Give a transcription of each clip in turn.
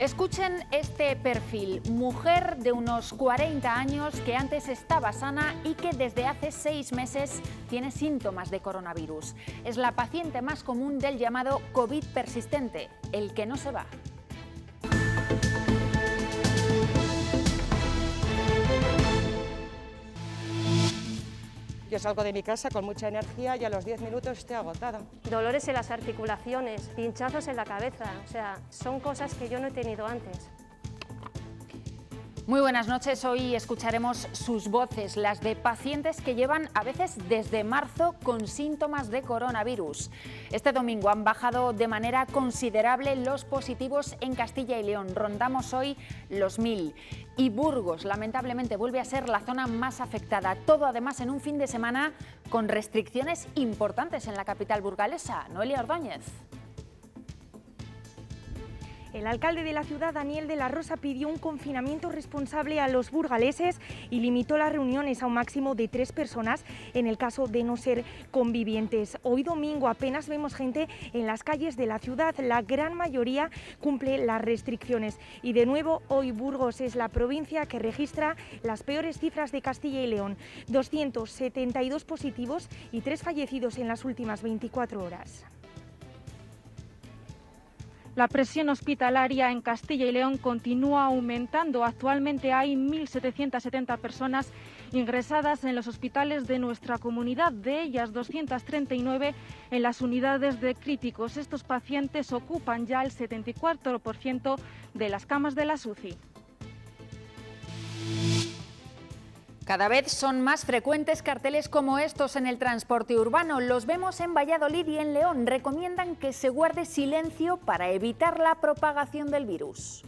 Escuchen este perfil, mujer de unos 40 años que antes estaba sana y que desde hace 6 meses tiene síntomas de coronavirus. Es la paciente más común del llamado COVID persistente, el que no se va. Yo salgo de mi casa con mucha energía y a los 10 minutos estoy agotada. Dolores en las articulaciones, pinchazos en la cabeza, o sea, son cosas que yo no he tenido antes. Muy buenas noches, hoy escucharemos sus voces, las de pacientes que llevan a veces desde marzo con síntomas de coronavirus. Este domingo han bajado de manera considerable los positivos en Castilla y León, rondamos hoy los 1000. Y Burgos, lamentablemente, vuelve a ser la zona más afectada, todo además en un fin de semana con restricciones importantes en la capital burgalesa. Noelia Ordóñez. El alcalde de la ciudad, Daniel de la Rosa, pidió un confinamiento responsable a los burgaleses y limitó las reuniones a un máximo de 3 personas en el caso de no ser convivientes. Hoy domingo apenas vemos gente en las calles de la ciudad, la gran mayoría cumple las restricciones. Y de nuevo, hoy Burgos es la provincia que registra las peores cifras de Castilla y León, 272 positivos y 3 fallecidos en las últimas 24 horas. La presión hospitalaria en Castilla y León continúa aumentando. Actualmente hay 1.770 personas ingresadas en los hospitales de nuestra comunidad, de ellas 239 en las unidades de críticos. Estos pacientes ocupan ya el 74% de las camas de las UCI. Cada vez son más frecuentes carteles como estos en el transporte urbano. Los vemos en Valladolid y en León. Recomiendan que se guarde silencio para evitar la propagación del virus.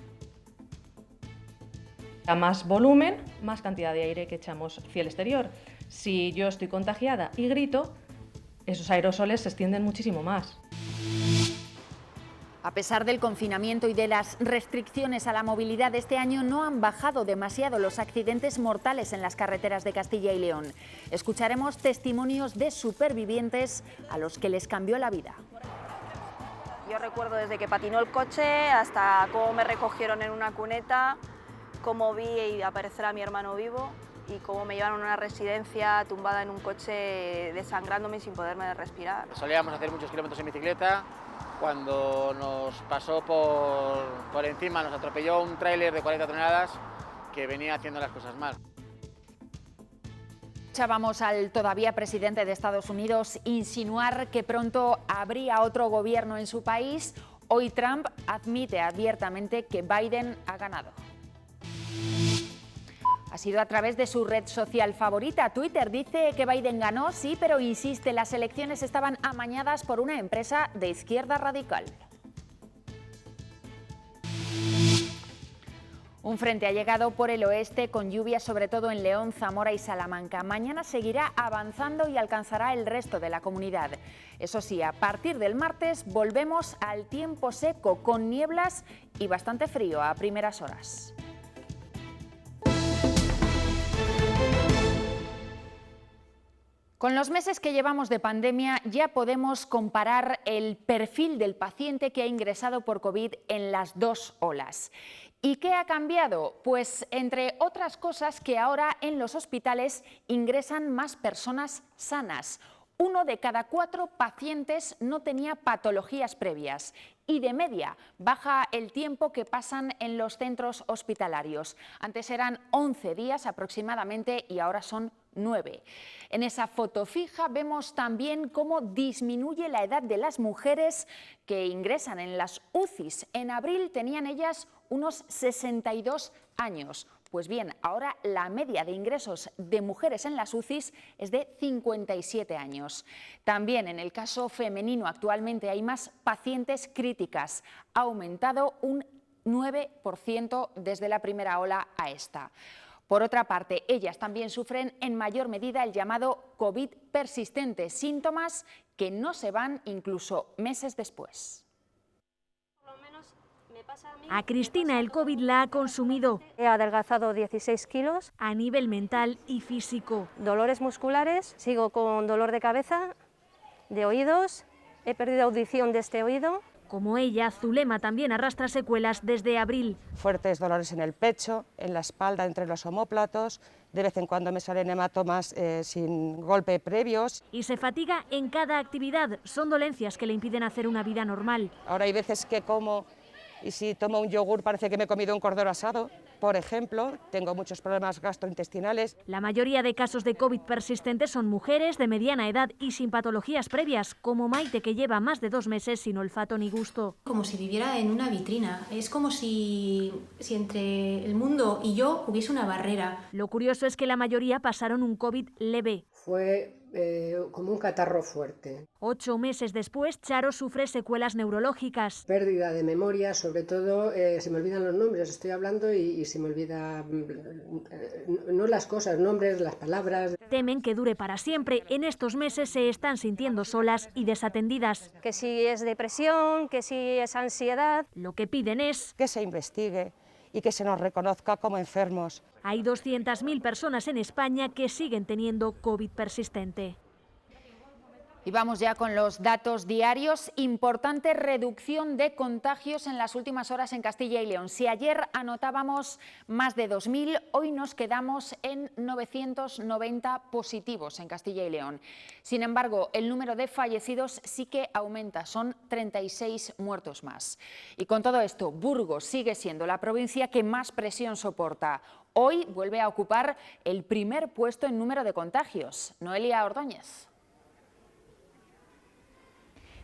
A más volumen, más cantidad de aire que echamos hacia el exterior. Si yo estoy contagiada y grito, esos aerosoles se extienden muchísimo más. A pesar del confinamiento y de las restricciones a la movilidad, este año no han bajado demasiado los accidentes mortales en las carreteras de Castilla y León. Escucharemos testimonios de supervivientes a los que les cambió la vida. Yo recuerdo desde que patinó el coche hasta cómo me recogieron en una cuneta, cómo vi aparecer a mi hermano vivo y cómo me llevaron a una residencia tumbada en un coche desangrándome sin poderme respirar. Solíamos hacer muchos kilómetros en bicicleta. Cuando nos pasó por encima, nos atropelló un tráiler de 40 toneladas que venía haciendo las cosas mal. Escuchábamos al todavía presidente de Estados Unidos insinuar que pronto habría otro gobierno en su país. Hoy Trump admite abiertamente que Biden ha ganado. Ha sido a través de su red social favorita, Twitter. Dice que Biden ganó, sí, pero insiste, las elecciones estaban amañadas por una empresa de izquierda radical. Un frente ha llegado por el oeste con lluvias sobre todo en León, Zamora y Salamanca. Mañana seguirá avanzando y alcanzará el resto de la comunidad. Eso sí, a partir del martes volvemos al tiempo seco con nieblas y bastante frío a primeras horas. Con los meses que llevamos de pandemia ya podemos comparar el perfil del paciente que ha ingresado por COVID en las 2 olas. ¿Y qué ha cambiado? Pues entre otras cosas que ahora en los hospitales ingresan más personas sanas. 1 de cada 4 pacientes no tenía patologías previas y de media baja el tiempo que pasan en los centros hospitalarios. Antes eran 11 días aproximadamente y ahora son 9. En esa foto fija vemos también cómo disminuye la edad de las mujeres que ingresan en las UCIs. En abril tenían ellas unos 62 años. Pues bien, ahora la media de ingresos de mujeres en las UCIs es de 57 años. También en el caso femenino actualmente hay más pacientes críticas. Ha aumentado un 9% desde la primera ola a esta. Por otra parte, ellas también sufren en mayor medida el llamado COVID persistente, síntomas que no se van incluso meses después. A Cristina el COVID la ha consumido. He adelgazado 16 kilos. A nivel mental y físico. Dolores musculares, sigo con dolor de cabeza, de oídos, he perdido audición de este oído. Como ella, Zulema también arrastra secuelas desde abril. Fuertes dolores en el pecho, en la espalda, entre los omóplatos, de vez en cuando me salen hematomas sin golpe previos. Y se fatiga en cada actividad, son dolencias que le impiden hacer una vida normal. Ahora hay veces que como y si tomo un yogur parece que me he comido un cordero asado, por ejemplo. Tengo muchos problemas gastrointestinales. La mayoría de casos de COVID persistentes son mujeres de mediana edad y sin patologías previas, como Maite, que lleva más de 2 meses sin olfato ni gusto. Como si viviera en una vitrina, es como si entre el mundo y yo hubiese una barrera. Lo curioso es que la mayoría pasaron un COVID leve. Fue como un catarro fuerte. 8 meses después, Charo sufre secuelas neurológicas. Pérdida de memoria, sobre todo se me olvidan los nombres, estoy hablando y se me olvida no las cosas, nombres, las palabras. Temen que dure para siempre. En estos meses se están sintiendo solas y desatendidas. Que si es depresión, que si es ansiedad. Lo que piden es que se investigue y que se nos reconozca como enfermos. Hay 200.000 personas en España que siguen teniendo COVID persistente. Y vamos ya con los datos diarios. Importante reducción de contagios en las últimas horas en Castilla y León. Si ayer anotábamos más de 2.000, hoy nos quedamos en 990 positivos en Castilla y León. Sin embargo, el número de fallecidos sí que aumenta, son 36 muertos más. Y con todo esto, Burgos sigue siendo la provincia que más presión soporta. Hoy vuelve a ocupar el primer puesto en número de contagios. Noelia Ordóñez.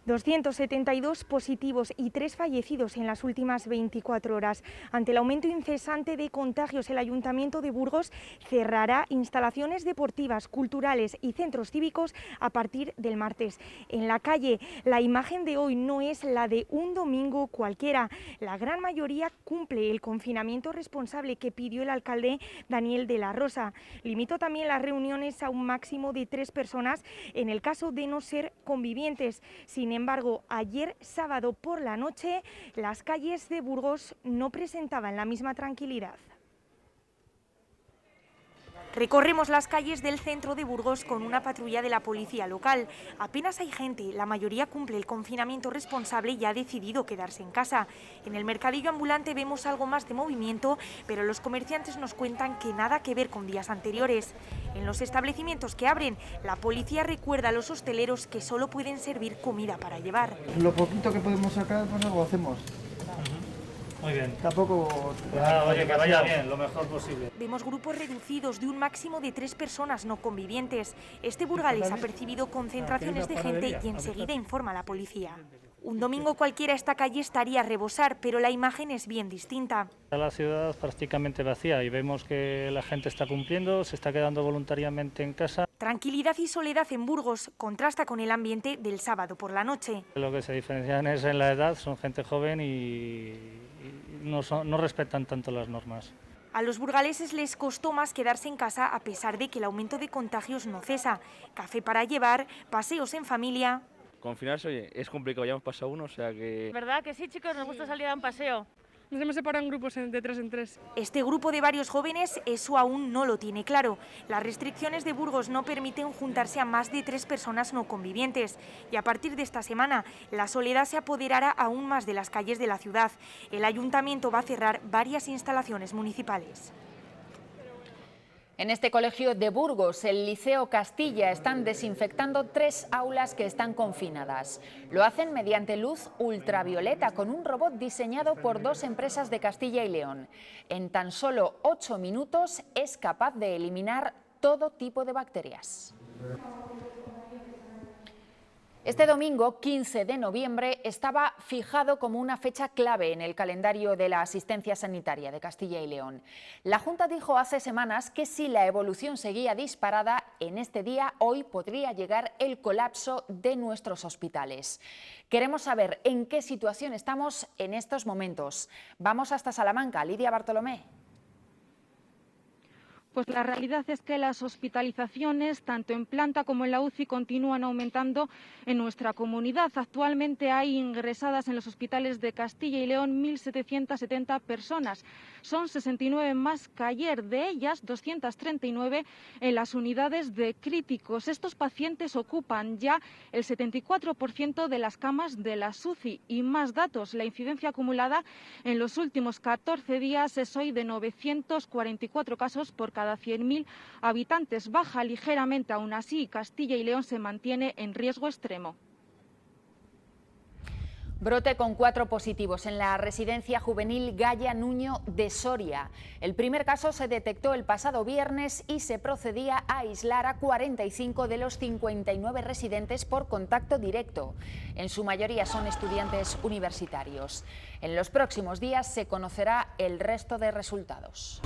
272 positivos y 3 fallecidos en las últimas 24 horas. Ante el aumento incesante de contagios, el Ayuntamiento de Burgos cerrará instalaciones deportivas, culturales y centros cívicos a partir del martes. En la calle, la imagen de hoy no es la de un domingo cualquiera. La gran mayoría cumple el confinamiento responsable que pidió el alcalde Daniel de la Rosa. Limitó también las reuniones a un máximo de 3 personas en el caso de no ser convivientes. Sin embargo, ayer sábado por la noche, las calles de Burgos no presentaban la misma tranquilidad. Recorremos las calles del centro de Burgos con una patrulla de la policía local. Apenas hay gente, la mayoría cumple el confinamiento responsable y ha decidido quedarse en casa. En el mercadillo ambulante vemos algo más de movimiento, pero los comerciantes nos cuentan que nada que ver con días anteriores. En los establecimientos que abren, la policía recuerda a los hosteleros que solo pueden servir comida para llevar. Lo poquito que podemos sacar, pues algo hacemos. Muy bien. Tampoco... oye, que vaya bien, lo mejor posible. Vemos grupos reducidos de un máximo de 3 personas no convivientes. Este burgalés ha percibido concentraciones de gente y enseguida informa a la policía. Un domingo cualquiera esta calle estaría a rebosar, pero la imagen es bien distinta. La ciudad prácticamente vacía y vemos que la gente está cumpliendo, se está quedando voluntariamente en casa. Tranquilidad y soledad en Burgos contrasta con el ambiente del sábado por la noche. Lo que se diferencian es en la edad, son gente joven y no respetan tanto las normas. A los burgaleses les costó más quedarse en casa a pesar de que el aumento de contagios no cesa. Café para llevar, paseos en familia. Confinarse, oye, es complicado, ya hemos pasado uno, o sea que... ¿Verdad que sí, chicos? Nos gusta salir a un paseo. Nos hemos separado en grupos de 3 en 3. Este grupo de varios jóvenes eso aún no lo tiene claro. Las restricciones de Burgos no permiten juntarse a más de 3 personas no convivientes. Y a partir de esta semana, la soledad se apoderará aún más de las calles de la ciudad. El ayuntamiento va a cerrar varias instalaciones municipales. En este colegio de Burgos, el Liceo Castilla, están desinfectando 3 aulas que están confinadas. Lo hacen mediante luz ultravioleta con un robot diseñado por 2 empresas de Castilla y León. En tan solo 8 minutos es capaz de eliminar todo tipo de bacterias. Este domingo, 15 de noviembre, estaba fijado como una fecha clave en el calendario de la asistencia sanitaria de Castilla y León. La Junta dijo hace semanas que si la evolución seguía disparada, en este día, hoy podría llegar el colapso de nuestros hospitales. Queremos saber en qué situación estamos en estos momentos. Vamos hasta Salamanca, Lidia Bartolomé. Pues la realidad es que las hospitalizaciones, tanto en planta como en la UCI, continúan aumentando en nuestra comunidad. Actualmente hay ingresadas en los hospitales de Castilla y León 1.770 personas. Son 69 más que ayer, de ellas 239 en las unidades de críticos. Estos pacientes ocupan ya el 74% de las camas de la UCI. Y más datos, la incidencia acumulada en los últimos 14 días es hoy de 944 casos por cada 100.000 habitantes. Baja ligeramente, aún así, Castilla y León se mantiene en riesgo extremo. Brote con 4 positivos en la residencia juvenil Gaya Nuño de Soria. El primer caso se detectó el pasado viernes y se procedía a aislar a 45 de los 59 residentes por contacto directo. En su mayoría son estudiantes universitarios. En los próximos días se conocerá el resto de resultados.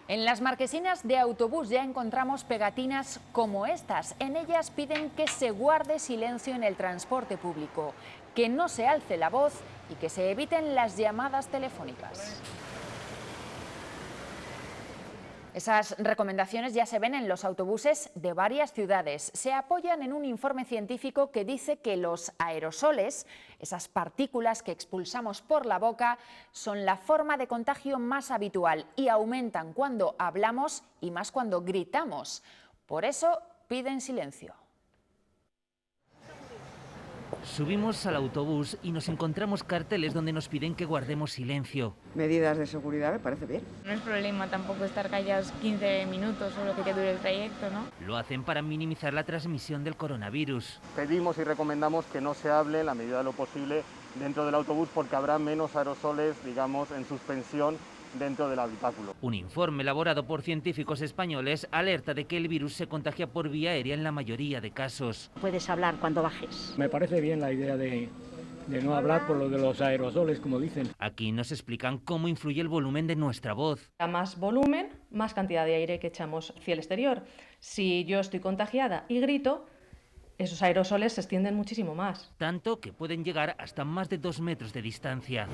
En las marquesinas de autobús ya encontramos pegatinas como estas. En ellas piden que se guarde silencio en el transporte público, que no se alce la voz y que se eviten las llamadas telefónicas. Esas recomendaciones ya se ven en los autobuses de varias ciudades. Se apoyan en un informe científico que dice que los aerosoles, esas partículas que expulsamos por la boca, son la forma de contagio más habitual y aumentan cuando hablamos y más cuando gritamos. Por eso piden silencio. Subimos al autobús y nos encontramos carteles donde nos piden que guardemos silencio. Medidas de seguridad me parece bien. No es problema tampoco estar callados 15 minutos o lo que dure el trayecto, ¿no? Lo hacen para minimizar la transmisión del coronavirus. Pedimos y recomendamos que no se hable en la medida de lo posible dentro del autobús porque habrá menos aerosoles, digamos, en suspensión dentro del habitáculo. Un informe elaborado por científicos españoles alerta de que el virus se contagia por vía aérea en la mayoría de casos. Puedes hablar cuando bajes. Me parece bien la idea de no hablar por lo de los aerosoles, como dicen. Aquí nos explican cómo influye el volumen de nuestra voz. A más volumen, más cantidad de aire que echamos hacia el exterior. Si yo estoy contagiada y grito, esos aerosoles se extienden muchísimo más. Tanto que pueden llegar hasta más de 2 metros de distancia.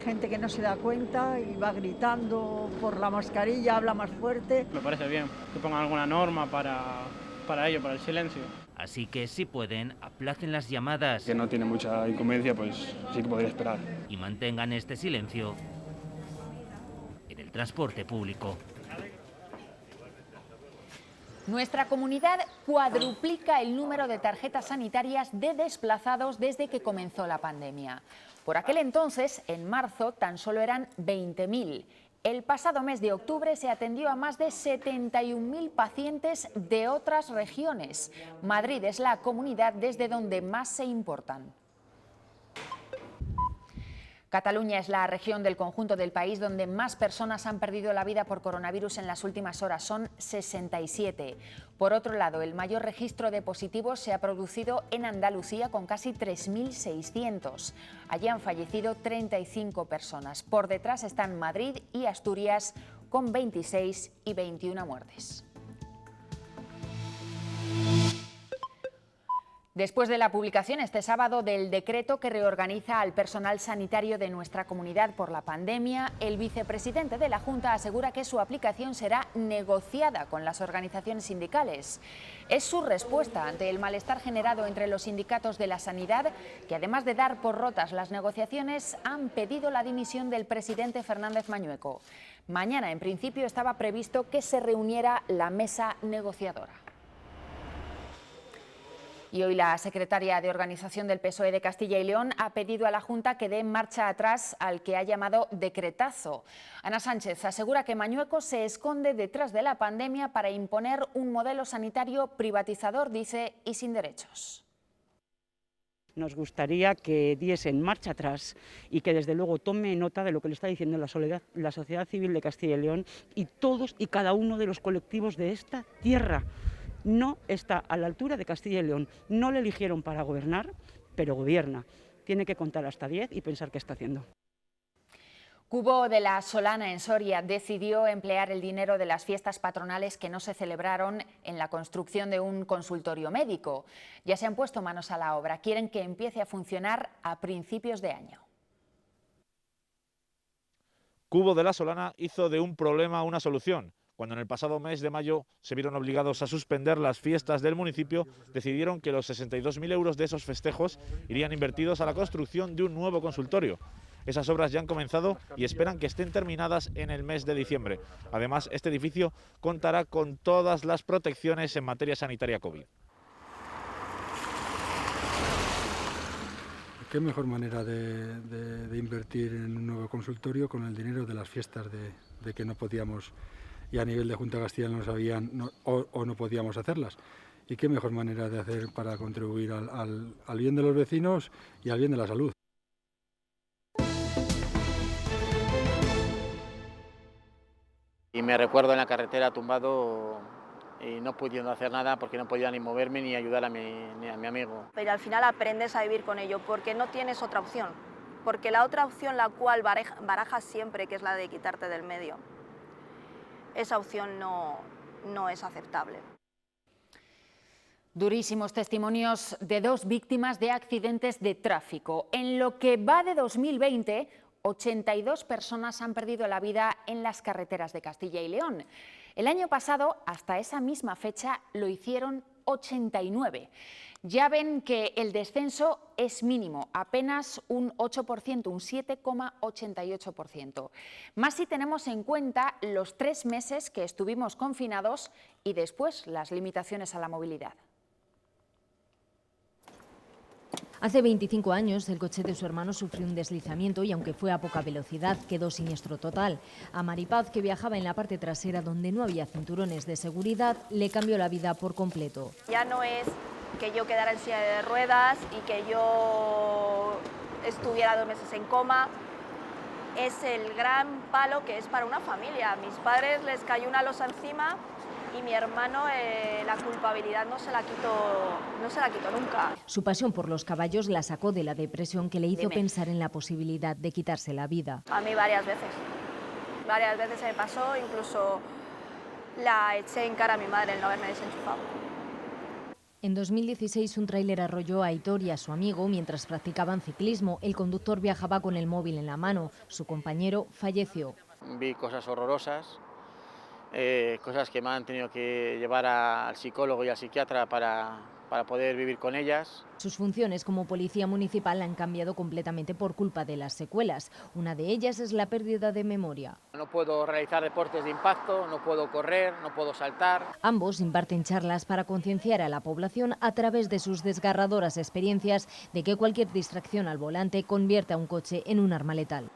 Gente que no se da cuenta y va gritando por la mascarilla, habla más fuerte. Me parece bien que pongan alguna norma para ello, para el silencio. Así que si pueden, aplacen las llamadas. Que no tiene mucha inconveniencia, pues sí que podría esperar. Y mantengan este silencio en el transporte público. Nuestra comunidad cuadruplica el número de tarjetas sanitarias de desplazados desde que comenzó la pandemia. Por aquel entonces, en marzo, tan solo eran 20.000. El pasado mes de octubre se atendió a más de 71.000 pacientes de otras regiones. Madrid es la comunidad desde donde más se importan. Cataluña es la región del conjunto del país donde más personas han perdido la vida por coronavirus en las últimas horas, son 67. Por otro lado, el mayor registro de positivos se ha producido en Andalucía con casi 3.600. Allí han fallecido 35 personas. Por detrás están Madrid y Asturias con 26 y 21 muertes. Después de la publicación este sábado del decreto que reorganiza al personal sanitario de nuestra comunidad por la pandemia, el vicepresidente de la Junta asegura que su aplicación será negociada con las organizaciones sindicales. Es su respuesta ante el malestar generado entre los sindicatos de la sanidad, que además de dar por rotas las negociaciones, han pedido la dimisión del presidente Fernández Mañueco. Mañana, en principio, estaba previsto que se reuniera la mesa negociadora. Y hoy la secretaria de Organización del PSOE de Castilla y León ha pedido a la Junta que dé marcha atrás al que ha llamado decretazo. Ana Sánchez asegura que Mañueco se esconde detrás de la pandemia para imponer un modelo sanitario privatizador, dice, y sin derechos. Nos gustaría que diesen marcha atrás y que desde luego tome nota de lo que le está diciendo la sociedad civil de Castilla y León y todos y cada uno de los colectivos de esta tierra. No está a la altura de Castilla y León. No le eligieron para gobernar, pero gobierna. Tiene que contar hasta 10 y pensar qué está haciendo. Cubo de la Solana, en Soria, decidió emplear el dinero de las fiestas patronales que no se celebraron en la construcción de un consultorio médico. Ya se han puesto manos a la obra. Quieren que empiece a funcionar a principios de año. Cubo de la Solana hizo de un problema una solución. Cuando en el pasado mes de mayo se vieron obligados a suspender las fiestas del municipio, decidieron que los 62.000 euros de esos festejos irían invertidos a la construcción de un nuevo consultorio. Esas obras ya han comenzado y esperan que estén terminadas en el mes de diciembre. Además, este edificio contará con todas las protecciones en materia sanitaria COVID. ¿Qué mejor manera de invertir en un nuevo consultorio con el dinero de las fiestas de que no podíamos, y a nivel de Junta de Castilla no sabían o no podíamos hacerlas? ¿Y qué mejor manera de hacer para contribuir al bien de los vecinos y al bien de la salud? Y me recuerdo en la carretera tumbado y no pudiendo hacer nada porque no podía ni moverme ni ayudar a mi amigo. Pero al final aprendes a vivir con ello porque no tienes otra opción. Porque la otra opción, la cual barajas siempre, que es la de quitarte del medio, esa opción no es aceptable. Durísimos testimonios de 2 víctimas de accidentes de tráfico. En lo que va de 2020, 82 personas han perdido la vida en las carreteras de Castilla y León. El año pasado, hasta esa misma fecha, lo hicieron 89. Ya ven que el descenso es mínimo, apenas un 8%, un 7,88%. Más si tenemos en cuenta los 3 meses que estuvimos confinados y después las limitaciones a la movilidad. Hace 25 años el coche de su hermano sufrió un deslizamiento y aunque fue a poca velocidad quedó siniestro total. A Maripaz, que viajaba en la parte trasera donde no había cinturones de seguridad, le cambió la vida por completo. Ya no es que yo quedara en silla de ruedas y que yo estuviera 2 meses en coma. Es el gran palo que es para una familia. A mis padres les cayó una losa encima y mi hermano la culpabilidad no se la quitó nunca. Su pasión por los caballos la sacó de la depresión que le hizo pensar en la posibilidad de quitarse la vida. A mí varias veces se me pasó, incluso la eché en cara a mi madre el no haberme desenchufado. En 2016 un tráiler arrolló a Aitor y a su amigo mientras practicaban ciclismo. El conductor viajaba con el móvil en la mano. Su compañero falleció. Vi cosas horrorosas, cosas que me han tenido que llevar al psicólogo y al psiquiatra para poder vivir con ellas. Sus funciones como policía municipal han cambiado completamente por culpa de las secuelas. Una de ellas es la pérdida de memoria. No puedo realizar deportes de impacto, no puedo correr, no puedo saltar. Ambos imparten charlas para concienciar a la población a través de sus desgarradoras experiencias de que cualquier distracción al volante convierte a un coche en un arma letal.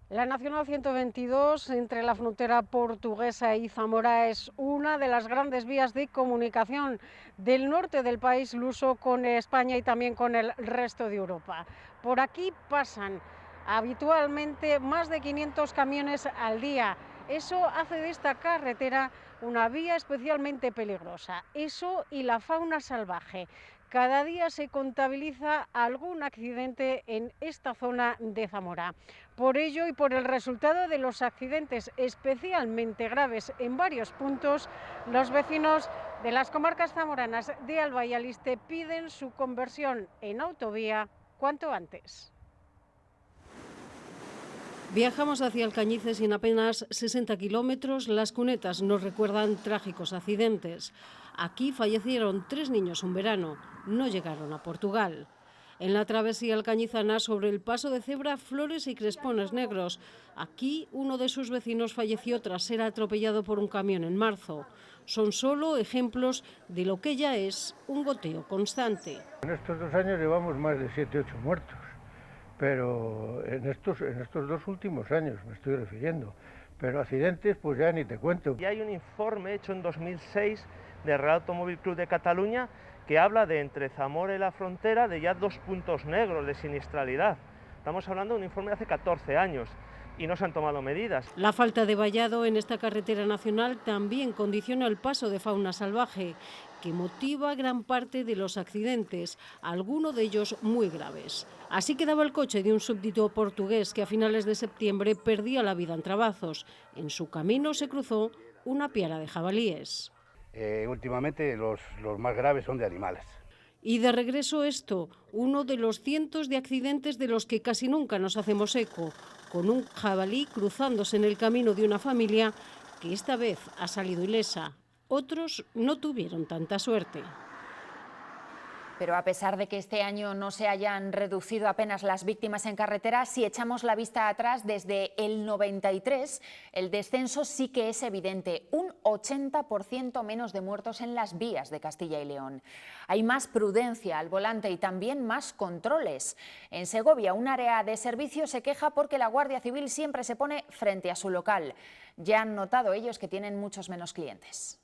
La Nacional 122 entre la frontera portuguesa y Zamora es una de las grandes vías de comunicación del norte del país luso con España y también con el resto de Europa. Por aquí pasan habitualmente más de 500 camiones al día. Eso hace de esta carretera una vía especialmente peligrosa. Eso y la fauna salvaje. Cada día se contabiliza algún accidente en esta zona de Zamora. Por ello y por el resultado de los accidentes especialmente graves en varios puntos, los vecinos de las comarcas zamoranas de Alba y Aliste piden su conversión en autovía cuanto antes. Viajamos hacia Alcañices y en apenas 60 kilómetros las cunetas nos recuerdan trágicos accidentes. Aquí fallecieron 3 niños un verano, no llegaron a Portugal. En la travesía alcañizana, sobre el paso de cebra, Flores y Crespones Negros. Aquí uno de sus vecinos falleció tras ser atropellado por un camión en marzo. Son solo ejemplos de lo que ya es un goteo constante. En estos 2 años llevamos más de 7 u 8 muertos, pero en estos 2 últimos años me estoy refiriendo. Pero accidentes pues ya ni te cuento. Y hay un informe hecho en 2006 del Real Automóvil Club de Cataluña que habla de entre Zamora y la frontera de ya 2 puntos negros de siniestralidad. Estamos hablando de un informe de hace 14 años y no se han tomado medidas. La falta de vallado en esta carretera nacional también condiciona el paso de fauna salvaje, que motiva gran parte de los accidentes, algunos de ellos muy graves. Así quedaba el coche de un súbdito portugués que a finales de septiembre perdía la vida en Trabazos. En su camino se cruzó una piara de jabalíes. Últimamente los más graves son de animales. Y de regreso esto, uno de los cientos de accidentes de los que casi nunca nos hacemos eco, con un jabalí cruzándose en el camino de una familia que esta vez ha salido ilesa. Otros no tuvieron tanta suerte. Pero a pesar de que este año no se hayan reducido apenas las víctimas en carretera, si echamos la vista atrás, desde el 93, el descenso sí que es evidente. Un 80% menos de muertos en las vías de Castilla y León. Hay más prudencia al volante y también más controles. En Segovia, un área de servicio se queja porque la Guardia Civil siempre se pone frente a su local. Ya han notado ellos que tienen muchos menos clientes.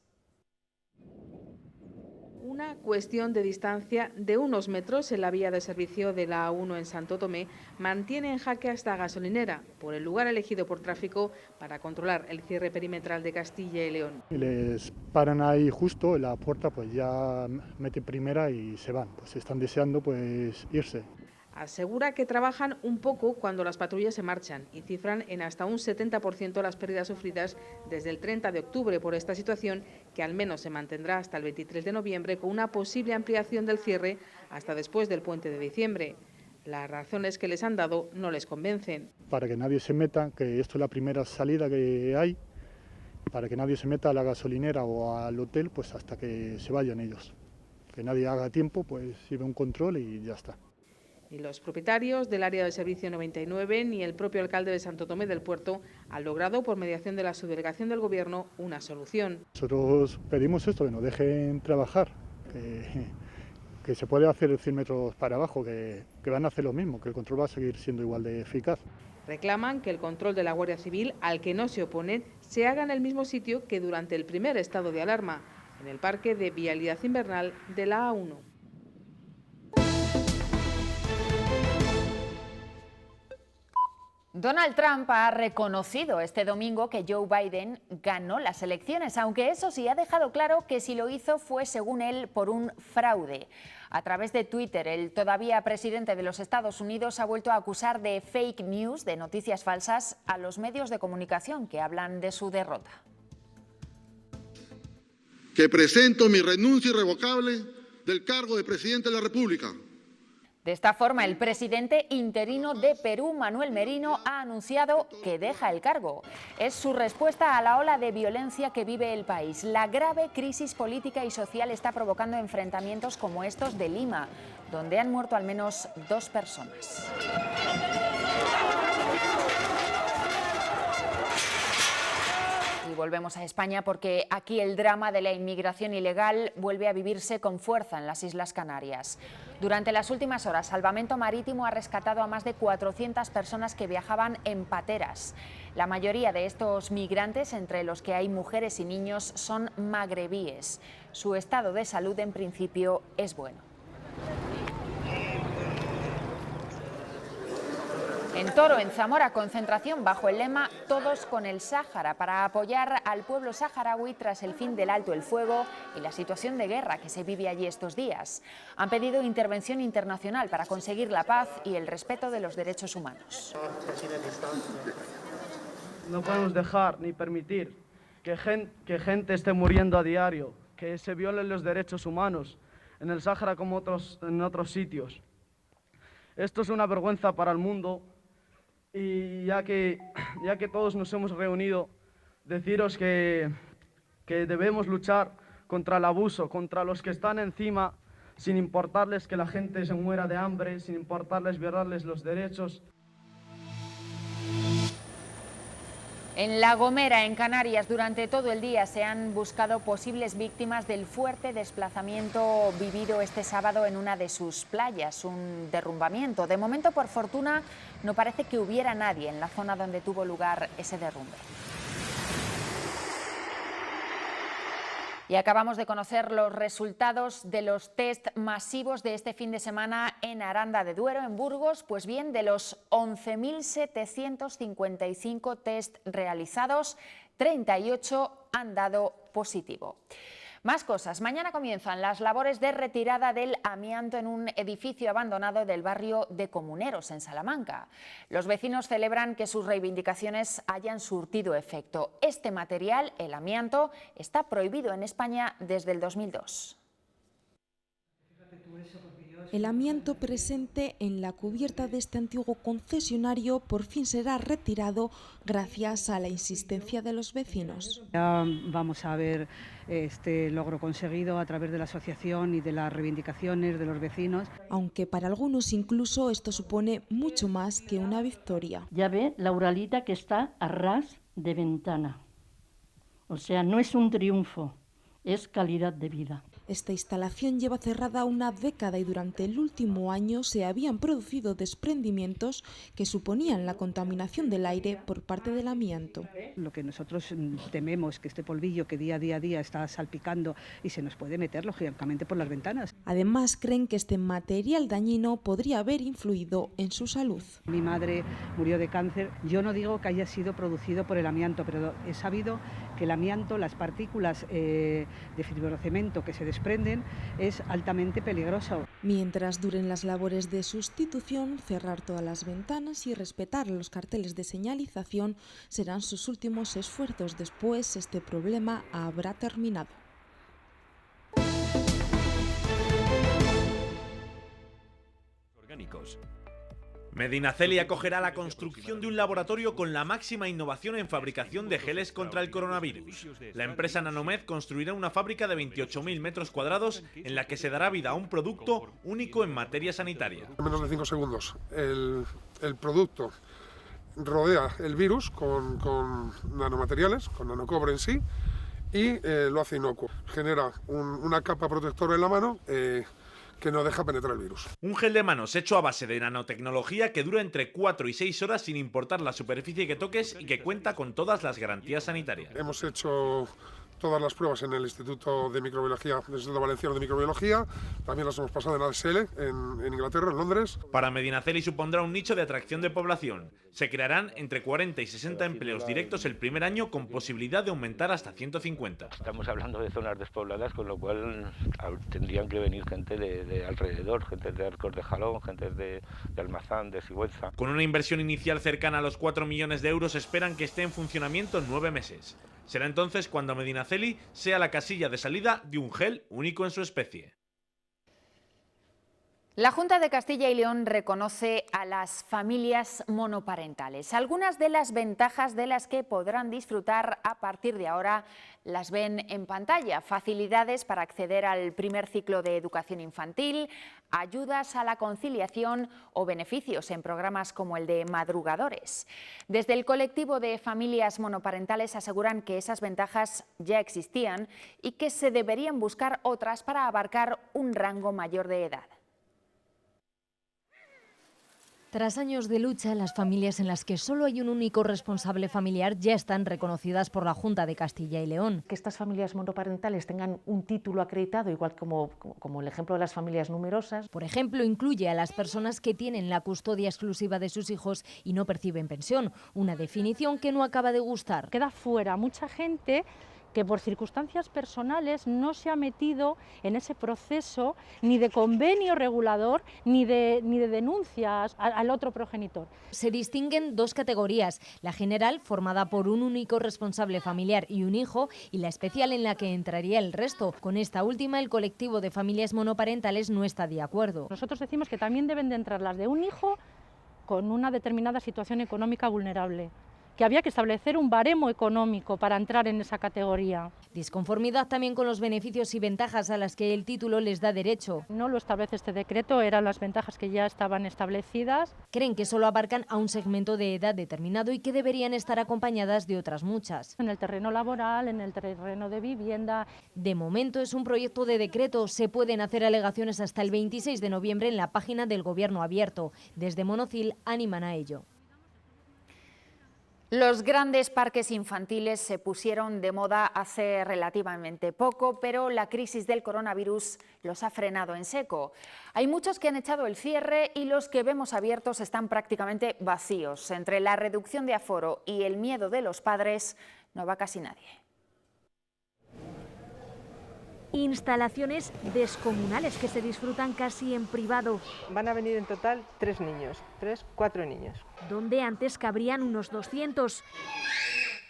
Una cuestión de distancia de unos metros en la vía de servicio de la A1 en Santo Tomé mantiene en jaque a esta gasolinera por el lugar elegido por tráfico para controlar el cierre perimetral de Castilla y León. Les paran ahí justo en la puerta, pues ya meten primera y se van, pues están deseando pues irse. Asegura que trabajan un poco cuando las patrullas se marchan y cifran en hasta un 70% las pérdidas sufridas desde el 30 de octubre por esta situación, que al menos se mantendrá hasta el 23 de noviembre con una posible ampliación del cierre hasta después del puente de diciembre. Las razones que les han dado no les convencen. Para que nadie se meta, que esto es la primera salida que hay, para que nadie se meta a la gasolinera o al hotel pues hasta que se vayan ellos. Que nadie haga tiempo, pues sirve un control y ya está. Ni los propietarios del área de servicio 99 ni el propio alcalde de Santo Tomé del Puerto han logrado, por mediación de la subdelegación del Gobierno, una solución. Nosotros pedimos esto, que nos dejen trabajar, que se puede hacer 100 metros para abajo, que van a hacer lo mismo, que el control va a seguir siendo igual de eficaz. Reclaman que el control de la Guardia Civil, al que no se oponen, se haga en el mismo sitio que durante el primer estado de alarma, en el parque de vialidad invernal de la A1. Donald Trump ha reconocido este domingo que Joe Biden ganó las elecciones, aunque eso sí ha dejado claro que si lo hizo fue, según él, por un fraude. A través de Twitter, el todavía presidente de los Estados Unidos ha vuelto a acusar de fake news, de noticias falsas, a los medios de comunicación que hablan de su derrota. Que presento mi renuncia irrevocable del cargo de presidente de la República. De esta forma, el presidente interino de Perú, Manuel Merino, ha anunciado que deja el cargo. Es su respuesta a la ola de violencia que vive el país. La grave crisis política y social está provocando enfrentamientos como estos de Lima, donde han muerto al menos 2 personas. Y volvemos a España porque aquí el drama de la inmigración ilegal vuelve a vivirse con fuerza en las Islas Canarias. Durante las últimas horas, Salvamento Marítimo ha rescatado a más de 400 personas que viajaban en pateras. La mayoría de estos migrantes, entre los que hay mujeres y niños, son magrebíes. Su estado de salud, en principio, es bueno. En Toro, en Zamora, concentración bajo el lema Todos con el Sáhara, para apoyar al pueblo saharaui tras el fin del alto el fuego y la situación de guerra que se vive allí estos días. Han pedido intervención internacional para conseguir la paz y el respeto de los derechos humanos. No podemos dejar ni permitir que gente esté muriendo a diario, que se violen los derechos humanos en el Sáhara como en otros sitios. Esto es una vergüenza para el mundo. Y ya que todos nos hemos reunido, deciros que debemos luchar contra el abuso, contra los que están encima, sin importarles que la gente se muera de hambre, sin importarles violarles los derechos. En La Gomera, en Canarias, durante todo el día se han buscado posibles víctimas del fuerte desplazamiento vivido este sábado en una de sus playas, un derrumbamiento. De momento, por fortuna, no parece que hubiera nadie en la zona donde tuvo lugar ese derrumbe. Y acabamos de conocer los resultados de los test masivos de este fin de semana en Aranda de Duero, en Burgos. Pues bien, de los 11.755 test realizados, 38 han dado positivo. Más cosas. Mañana comienzan las labores de retirada del amianto en un edificio abandonado del barrio de Comuneros, en Salamanca. Los vecinos celebran que sus reivindicaciones hayan surtido efecto. Este material, el amianto, está prohibido en España desde el 2002. Fíjate tú El amianto presente en la cubierta de este antiguo concesionario por fin será retirado gracias a la insistencia de los vecinos. Ya vamos a ver este logro conseguido a través de la asociación y de las reivindicaciones de los vecinos. Aunque para algunos incluso esto supone mucho más que una victoria. Ya ve la uralita que está a ras de ventana. O sea, no es un triunfo, es calidad de vida. Esta instalación lleva cerrada una década y durante el último año se habían producido desprendimientos que suponían la contaminación del aire por parte del amianto. Lo que nosotros tememos, que este polvillo que día a día está salpicando y se nos puede meter lógicamente por las ventanas. Además, creen que este material dañino podría haber influido en su salud. Mi madre murió de cáncer. Yo no digo que haya sido producido por el amianto, pero he sabido que el amianto, las partículas de fibrocemento que se desprenden, es altamente peligroso. Mientras duren las labores de sustitución, cerrar todas las ventanas y respetar los carteles de señalización serán sus últimos esfuerzos. Después, este problema habrá terminado. Orgánicos. Medinaceli acogerá la construcción de un laboratorio con la máxima innovación en fabricación de geles contra el coronavirus. La empresa Nanomed construirá una fábrica de 28.000 metros cuadrados en la que se dará vida a un producto único en materia sanitaria. En menos de 5 segundos el producto rodea el virus con nanomateriales, con nanocobre en sí, y lo hace inocuo. Genera una capa protectora en la mano que no deja penetrar el virus. Un gel de manos hecho a base de nanotecnología que dura entre 4 y 6 horas sin importar la superficie que toques y que cuenta con todas las garantías sanitarias. Hemos hecho todas las pruebas en el Instituto de Microbiología, el Instituto Valenciano de Microbiología, también las hemos pasado en ADSL, en Inglaterra, en Londres. Para Medinaceli supondrá un nicho de atracción de población. Se crearán entre 40 y 60 empleos directos el primer año con posibilidad de aumentar hasta 150. Estamos hablando de zonas despobladas, con lo cual tendrían que venir gente de alrededor, gente de Arcos de Jalón, gente de Almazán, de Sigüenza. Con una inversión inicial cercana a los 4 millones de euros esperan que esté en funcionamiento en 9 meses. Será entonces cuando Medinaceli sea la casilla de salida de un gel único en su especie. La Junta de Castilla y León reconoce a las familias monoparentales. Algunas de las ventajas de las que podrán disfrutar a partir de ahora las ven en pantalla. Facilidades para acceder al primer ciclo de educación infantil, ayudas a la conciliación o beneficios en programas como el de madrugadores. Desde el colectivo de familias monoparentales aseguran que esas ventajas ya existían y que se deberían buscar otras para abarcar un rango mayor de edad. Tras años de lucha, las familias en las que solo hay un único responsable familiar ya están reconocidas por la Junta de Castilla y León. Que estas familias monoparentales tengan un título acreditado, igual como el ejemplo de las familias numerosas. Por ejemplo, incluye a las personas que tienen la custodia exclusiva de sus hijos y no perciben pensión, una definición que no acaba de gustar. Queda fuera mucha gente que por circunstancias personales no se ha metido en ese proceso ni de convenio regulador ni de denuncias al otro progenitor. Se distinguen dos categorías, la general, formada por un único responsable familiar y un hijo, y la especial, en la que entraría el resto. Con esta última, el colectivo de familias monoparentales no está de acuerdo. Nosotros decimos que también deben de entrar las de un hijo con una determinada situación económica vulnerable, que había que establecer un baremo económico para entrar en esa categoría. Disconformidad también con los beneficios y ventajas a las que el título les da derecho. No lo establece este decreto, eran las ventajas que ya estaban establecidas. Creen que solo abarcan a un segmento de edad determinado y que deberían estar acompañadas de otras muchas. En el terreno laboral, en el terreno de vivienda. De momento es un proyecto de decreto. Se pueden hacer alegaciones hasta el 26 de noviembre en la página del Gobierno abierto. Desde Monocil animan a ello. Los grandes parques infantiles se pusieron de moda hace relativamente poco, pero la crisis del coronavirus los ha frenado en seco. Hay muchos que han echado el cierre y los que vemos abiertos están prácticamente vacíos. Entre la reducción de aforo y el miedo de los padres, no va casi nadie. Instalaciones descomunales que se disfrutan casi en privado. Van a venir en total 4 niños. Donde antes cabrían unos 200.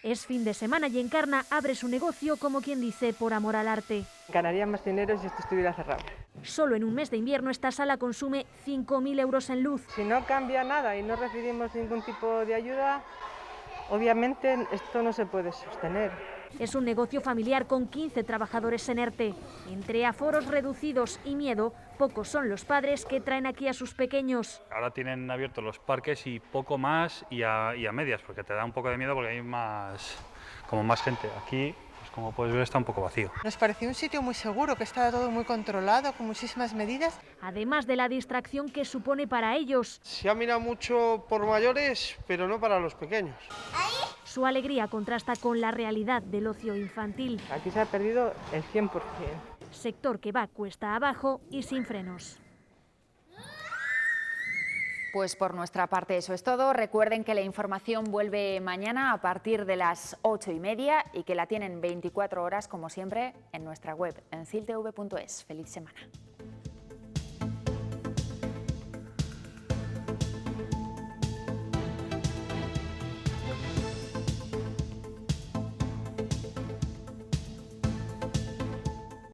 Es fin de semana y Encarna abre su negocio, como quien dice, por amor al arte. Ganaría más dinero si esto estuviera cerrado. Solo en un mes de invierno esta sala consume 5.000 euros en luz. Si no cambia nada y no recibimos ningún tipo de ayuda, obviamente esto no se puede sostener. Es un negocio familiar con 15 trabajadores en ERTE. Entre aforos reducidos y miedo, pocos son los padres que traen aquí a sus pequeños. Ahora tienen abiertos los parques y poco más y a medias, porque te da un poco de miedo porque hay más gente. Aquí, pues como puedes ver, está un poco vacío. Nos pareció un sitio muy seguro, que estaba todo muy controlado, con muchísimas medidas. Además de la distracción que supone para ellos. Se ha mirado mucho por mayores, pero no para los pequeños. Su alegría contrasta con la realidad del ocio infantil. Aquí se ha perdido el 100%. Sector que va cuesta abajo y sin frenos. Pues por nuestra parte eso es todo. Recuerden que la información vuelve mañana a partir de las 8:30 y que la tienen 24 horas, como siempre, en nuestra web, en ciltv.es. ¡Feliz semana!